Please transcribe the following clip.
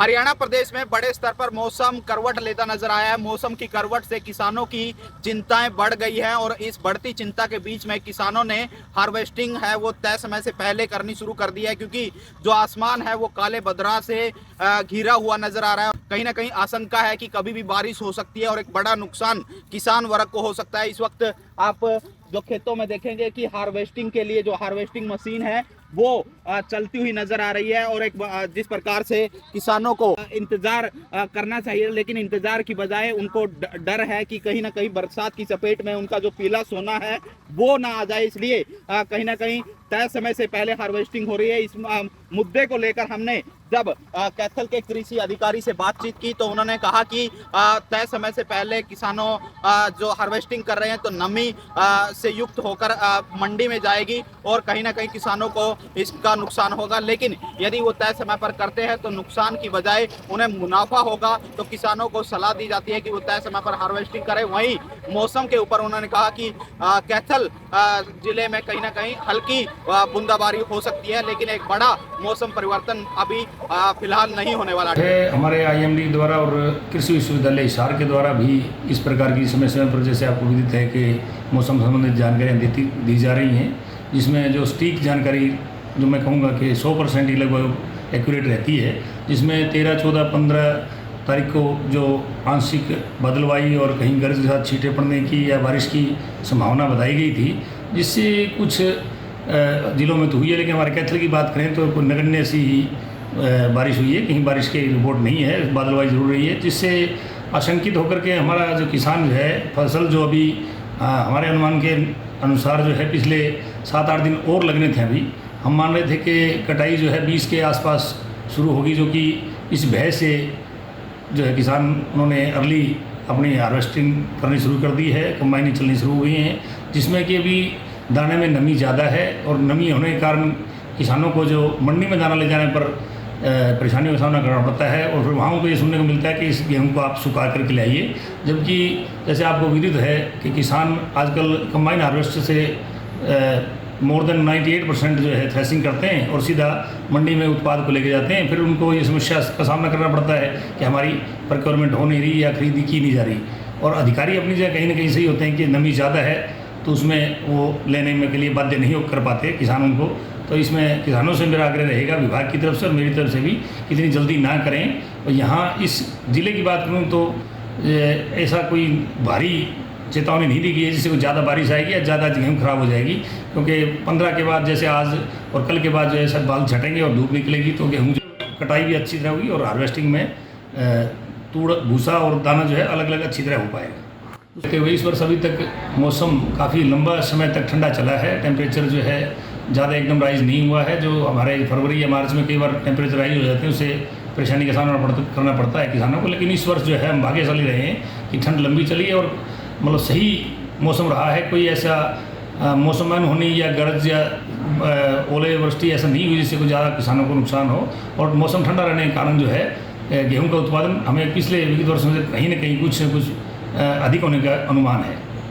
हरियाणा प्रदेश में बड़े स्तर पर मौसम करवट लेता नजर आया है। मौसम की करवट से किसानों की चिंताएं बढ़ गई है और इस बढ़ती चिंता के बीच में किसानों ने हार्वेस्टिंग है वो तय समय से पहले करनी शुरू कर दी है, क्योंकि जो आसमान है वो काले बदरा से घिरा हुआ नजर आ रहा है। कहीं ना कहीं आशंका है कि कभी भी बारिश हो सकती है और एक बड़ा नुकसान किसान वर्ग को हो सकता है। इस वक्त आप जो खेतों में देखेंगे कि हार्वेस्टिंग के लिए जो हार्वेस्टिंग मशीन है वो चलती हुई नजर आ रही है और एक जिस प्रकार से किसानों को इंतजार करना चाहिए, लेकिन इंतजार की बजाय उनको डर है कि कहीं ना कहीं बरसात की चपेट में उनका जो पीला सोना है वो ना आ जाए, इसलिए कहीं ना कहीं तय समय से पहले हार्वेस्टिंग हो रही है। इस मुद्दे को लेकर हमने जब कैथल के कृषि अधिकारी से बातचीत की तो उन्होंने कहा कि तय समय से पहले किसानों जो हार्वेस्टिंग कर रहे हैं तो नमी से युक्त होकर मंडी में जाएगी और कहीं ना कहीं किसानों को इसका नुकसान होगा, लेकिन यदि वो तय समय पर करते हैं तो नुकसान की बजाय उन्हें मुनाफा होगा। तो किसानों को सलाह दी जाती है कि वो तय समय पर हार्वेस्टिंग करें। वहीं मौसम के ऊपर उन्होंने कहा कि कैथल जिले में कहीं ना कहीं हल्की बूंदाबांदी हो सकती है, लेकिन एक बड़ा मौसम परिवर्तन अभी फिलहाल नहीं होने वाला है। हमारे आईएमडी द्वारा और कृषि विश्वविद्यालय हिसार के द्वारा भी इस प्रकार की समय समय पर जैसे आपको विदित है कि मौसम संबंधित जानकारियाँ दी जा रही हैं, जिसमें जो सटीक जानकारी जो मैं कहूँगा कि 100% ही लगभग एक्यूरेट रहती है, जिसमें 13, 14, 15 तारीख को जो आंशिक बादलवाई और कहीं गरज के साथ छींटे पड़ने की या बारिश की संभावना बताई गई थी, जिससे कुछ जिलों में तो हुई है, लेकिन हमारे कैथल की बात करें तो कोई नगण्य सी ही बारिश हुई है, कहीं बारिश की रिपोर्ट नहीं है, बादलवाई जरूर रही है, जिससे आशंकित होकर के हमारा जो किसान जो है फसल जो अभी हमारे अनुमान के अनुसार जो है पिछले 7-8 दिन और लगने थे। अभी हम मान रहे थे कि कटाई जो है 20 के आसपास शुरू होगी, जो कि इस भय से जो है किसान उन्होंने अर्ली अपनी हार्वेस्टिंग करनी शुरू कर दी है, कंबाइनें चलनी शुरू हुई हैं, जिसमें कि अभी दाने में नमी ज़्यादा है और नमी होने के कारण किसानों को जो मंडी में दाना ले जाने पर परेशानियों का सामना करना पड़ता है और फिर वहाँ को ये सुनने को मिलता है कि इस गेहूँ को आप सुखा करके लाइए, जबकि जैसे आपको विदित है कि किसान आजकल कंबाइन हार्वेस्टर से मोर देन 98% जो है थ्रेसिंग करते हैं और सीधा मंडी में उत्पाद को लेके जाते हैं। फिर उनको ये समस्या का सामना करना पड़ता है कि हमारी प्रोक्योरमेंट हो नहीं रही या खरीदी की नहीं जा रही, और अधिकारी अपनी जगह कहीं ना कहीं सही होते हैं कि नमी ज़्यादा है तो उसमें वो लेने में के लिए बाध्य नहीं कर पाते किसानों को। तो इसमें किसानों से मेरा आग्रह रहेगा विभाग की तरफ से और मेरी तरफ से भी इतनी जल्दी ना करें। और यहाँ इस ज़िले की बात करूँ तो ऐसा कोई भारी चेतावनी नहीं दी गई है जिससे कोई ज़्यादा बारिश आएगी या ज़्यादा गेहूँ खराब हो जाएगी, क्योंकि 15 के बाद जैसे आज और कल के बाद जो है सब बाल छटेंगे और धूप निकलेगी तो गेहूँ कटाई भी अच्छी तरह होगी और हार्वेस्टिंग में तूड़ भूसा और दाना जो है अलग अलग अच्छी तरह हो पाएगा। तो इस वर्ष अभी तक मौसम काफ़ी लंबा समय तक ठंडा चला है, टेम्परेचर जो है ज़्यादा एकदम राइज नहीं हुआ है। जो हमारे फरवरी या मार्च में कई बार टेम्परेचर राइज हो जाते हैं उससे परेशानी का सामना करना पड़ता है किसानों को, लेकिन इस वर्ष जो है हम भाग्यशाली रहे हैं कि ठंड लंबी चली है और मतलब सही मौसम रहा है। कोई ऐसा मौसम होने या गरज या ओले वृष्टि ऐसा नहीं हुई जिससे कोई ज़्यादा किसानों को नुकसान हो, और मौसम ठंडा रहने के कारण जो है गेहूं का उत्पादन हमें पिछले विगत वर्षों से कहीं ना कहीं कुछ अधिक होने का अनुमान है।